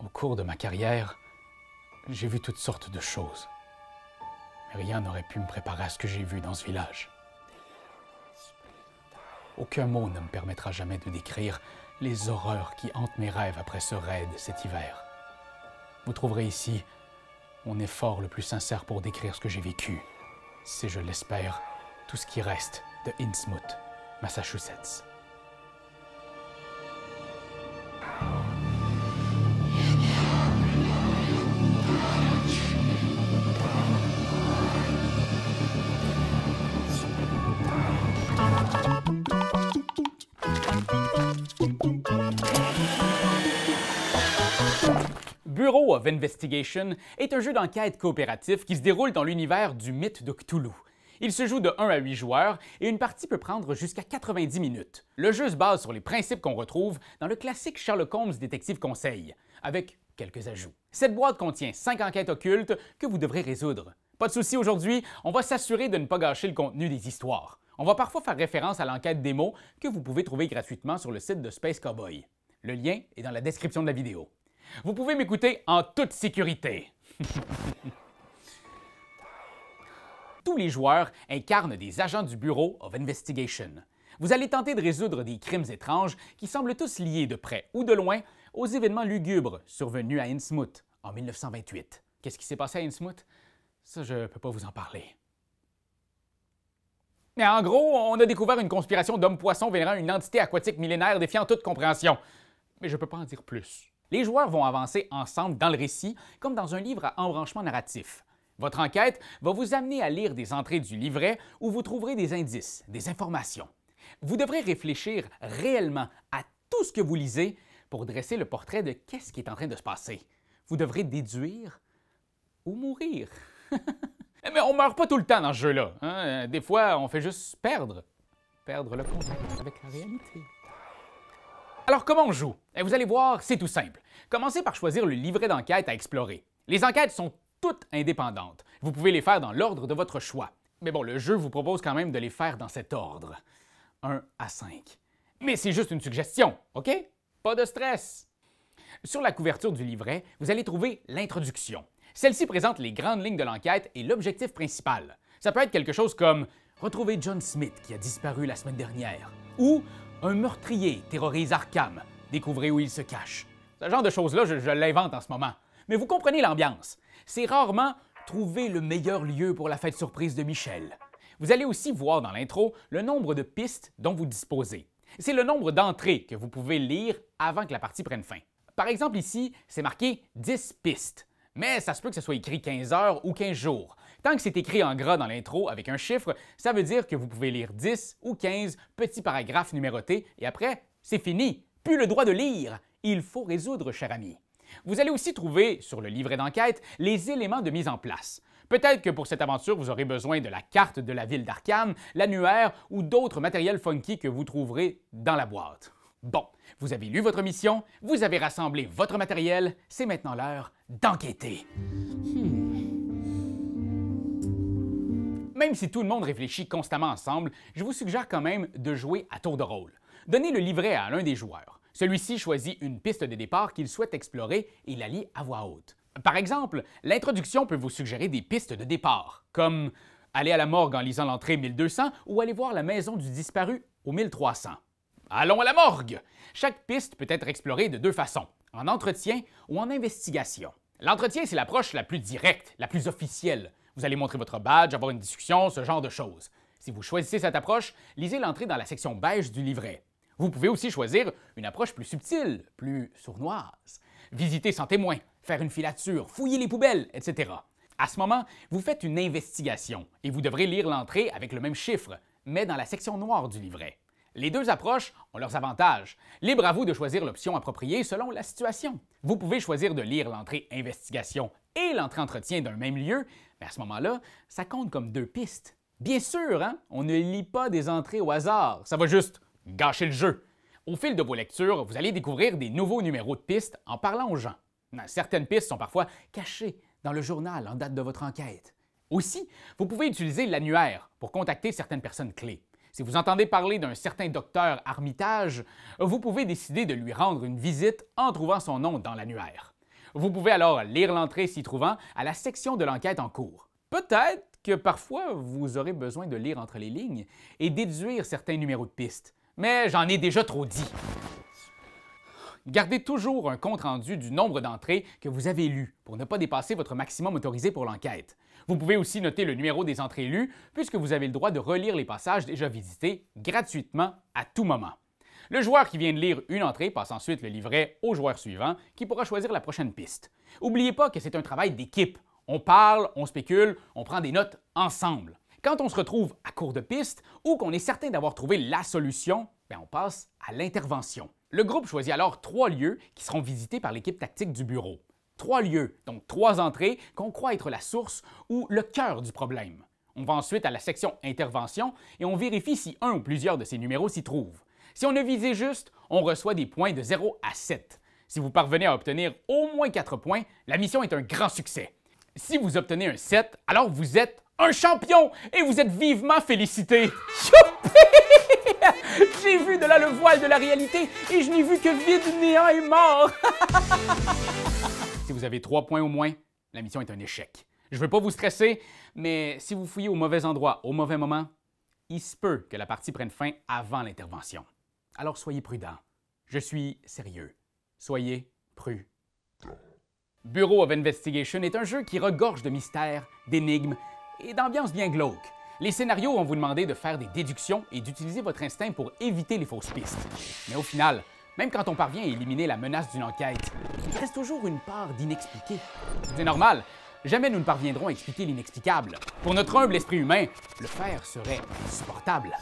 Au cours de ma carrière, j'ai vu toutes sortes de choses. Mais rien n'aurait pu me préparer à ce que j'ai vu dans ce village. Aucun mot ne me permettra jamais de décrire les horreurs qui hantent mes rêves après ce raid cet hiver. Vous trouverez ici mon effort le plus sincère pour décrire ce que j'ai vécu. C'est, je l'espère, tout ce qui reste de Innsmouth, Massachusetts. Bureau of Investigation est un jeu d'enquête coopératif qui se déroule dans l'univers du mythe de Cthulhu. Il se joue de 1 à 8 joueurs et une partie peut prendre jusqu'à 90 minutes. Le jeu se base sur les principes qu'on retrouve dans le classique Sherlock Holmes Détective Conseil, avec quelques ajouts. Cette boîte contient 5 enquêtes occultes que vous devrez résoudre. Pas de souci aujourd'hui, on va s'assurer de ne pas gâcher le contenu des histoires. On va parfois faire référence à l'enquête démo que vous pouvez trouver gratuitement sur le site de Space Cowboy. Le lien est dans la description de la vidéo. Vous pouvez m'écouter en toute sécurité. Tous les joueurs incarnent des agents du Bureau of Investigation. Vous allez tenter de résoudre des crimes étranges qui semblent tous liés de près ou de loin aux événements lugubres survenus à Innsmouth en 1928. Qu'est-ce qui s'est passé à Innsmouth? Ça, je ne peux pas vous en parler. Mais en gros, on a découvert une conspiration d'hommes-poissons vénérant une entité aquatique millénaire défiant toute compréhension. Mais je ne peux pas en dire plus. Les joueurs vont avancer ensemble dans le récit, comme dans un livre à embranchement narratif. Votre enquête va vous amener à lire des entrées du livret où vous trouverez des indices, des informations. Vous devrez réfléchir réellement à tout ce que vous lisez pour dresser le portrait de qu'est-ce qui est en train de se passer. Vous devrez déduire ou mourir. Mais on ne meurt pas tout le temps dans ce jeu-là. Hein? Des fois, on fait juste perdre le contact avec la réalité. Alors, comment on joue? Vous allez voir, c'est tout simple. Commencez par choisir le livret d'enquête à explorer. Les enquêtes sont toutes indépendantes. Vous pouvez les faire dans l'ordre de votre choix. Mais bon, le jeu vous propose quand même de les faire dans cet ordre. 1 à 5. Mais c'est juste une suggestion, OK? Pas de stress! Sur la couverture du livret, vous allez trouver l'introduction. Celle-ci présente les grandes lignes de l'enquête et l'objectif principal. Ça peut être quelque chose comme « Retrouver John Smith qui a disparu la semaine dernière » ou « Un meurtrier terrorise Arkham, découvrez où il se cache ». Ce genre de choses-là, je l'invente en ce moment. Mais vous comprenez l'ambiance. C'est rarement « Trouver le meilleur lieu pour la fête surprise de Michel ». Vous allez aussi voir dans l'intro le nombre de pistes dont vous disposez. C'est le nombre d'entrées que vous pouvez lire avant que la partie prenne fin. Par exemple, ici, c'est marqué 10 pistes. Mais ça se peut que ce soit écrit 15 heures ou 15 jours. Tant que c'est écrit en gras dans l'intro avec un chiffre, ça veut dire que vous pouvez lire 10 ou 15 petits paragraphes numérotés et après, c'est fini. Plus le droit de lire. Il faut résoudre, cher ami. Vous allez aussi trouver, sur le livret d'enquête, les éléments de mise en place. Peut-être que pour cette aventure, vous aurez besoin de la carte de la ville d'Arkham, l'annuaire ou d'autres matériels funky que vous trouverez dans la boîte. Bon, vous avez lu votre mission, vous avez rassemblé votre matériel, c'est maintenant l'heure d'enquêter. Même si tout le monde réfléchit constamment ensemble, je vous suggère quand même de jouer à tour de rôle. Donnez le livret à l'un des joueurs. Celui-ci choisit une piste de départ qu'il souhaite explorer et la lit à voix haute. Par exemple, l'introduction peut vous suggérer des pistes de départ, comme aller à la morgue en lisant l'entrée 1200 ou aller voir la maison du disparu au 1300. Allons à la morgue! Chaque piste peut être explorée de deux façons, en entretien ou en investigation. L'entretien, c'est l'approche la plus directe, la plus officielle. Vous allez montrer votre badge, avoir une discussion, ce genre de choses. Si vous choisissez cette approche, lisez l'entrée dans la section beige du livret. Vous pouvez aussi choisir une approche plus subtile, plus sournoise. Visiter sans témoin, faire une filature, fouiller les poubelles, etc. À ce moment, vous faites une investigation et vous devrez lire l'entrée avec le même chiffre, mais dans la section noire du livret. Les deux approches ont leurs avantages. Libre à vous de choisir l'option appropriée selon la situation. Vous pouvez choisir de lire l'entrée investigation et l'entrée entretien d'un même lieu, mais à ce moment-là, ça compte comme deux pistes. Bien sûr, hein? On ne lit pas des entrées au hasard, ça va juste gâcher le jeu. Au fil de vos lectures, vous allez découvrir des nouveaux numéros de pistes en parlant aux gens. Certaines pistes sont parfois cachées dans le journal en date de votre enquête. Aussi, vous pouvez utiliser l'annuaire pour contacter certaines personnes clés. Si vous entendez parler d'un certain docteur Armitage, vous pouvez décider de lui rendre une visite en trouvant son nom dans l'annuaire. Vous pouvez alors lire l'entrée s'y trouvant à la section de l'enquête en cours. Peut-être que parfois vous aurez besoin de lire entre les lignes et déduire certains numéros de piste, mais j'en ai déjà trop dit. Gardez toujours un compte-rendu du nombre d'entrées que vous avez lues pour ne pas dépasser votre maximum autorisé pour l'enquête. Vous pouvez aussi noter le numéro des entrées lues puisque vous avez le droit de relire les passages déjà visités gratuitement à tout moment. Le joueur qui vient de lire une entrée passe ensuite le livret au joueur suivant qui pourra choisir la prochaine piste. N'oubliez pas que c'est un travail d'équipe. On parle, on spécule, on prend des notes ensemble. Quand on se retrouve à court de pistes ou qu'on est certain d'avoir trouvé la solution, on passe à l'intervention. Le groupe choisit alors 3 lieux qui seront visités par l'équipe tactique du bureau. 3 lieux, donc 3 entrées qu'on croit être la source ou le cœur du problème. On va ensuite à la section intervention et on vérifie si un ou plusieurs de ces numéros s'y trouvent. Si on a visé juste, on reçoit des points de 0 à 7. Si vous parvenez à obtenir au moins 4 points, la mission est un grand succès. Si vous obtenez un 7, alors vous êtes un champion et vous êtes vivement félicité. Youpi! J'ai vu de là le voile de la réalité et je n'ai vu que vide, néant et mort. Si vous avez 3 points au moins, la mission est un échec. Je ne veux pas vous stresser, mais si vous fouillez au mauvais endroit, au mauvais moment, il se peut que la partie prenne fin avant l'intervention. Alors soyez prudents. Je suis sérieux. Soyez prudents. Bureau of Investigation est un jeu qui regorge de mystères, d'énigmes et d'ambiance bien glauque. Les scénarios vont vous demander de faire des déductions et d'utiliser votre instinct pour éviter les fausses pistes. Mais au final, même quand on parvient à éliminer la menace d'une enquête, il reste toujours une part d'inexpliqué. C'est normal, jamais nous ne parviendrons à expliquer l'inexplicable. Pour notre humble esprit humain, le faire serait insupportable.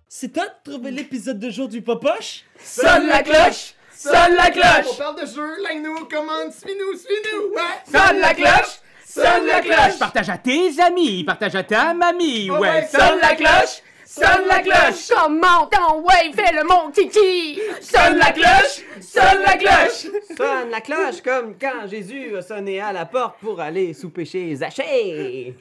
C'est toi de trouver l'épisode de jour du Popoche? Sonne la cloche! Sonne la cloche! On parle de jeu, like-nous, commande, suis-nous, suis-nous! Ouais. Sonne la cloche! Sonne la cloche! Partage à tes amis, partage à ta mamie, Oh ouais, sonne la cloche! Sonne la cloche! Commente en wave, fais le mon titi! Sonne la cloche! Sonne la cloche! Sonne la cloche comme quand Jésus a sonné à la porte pour aller souper chez Zachée.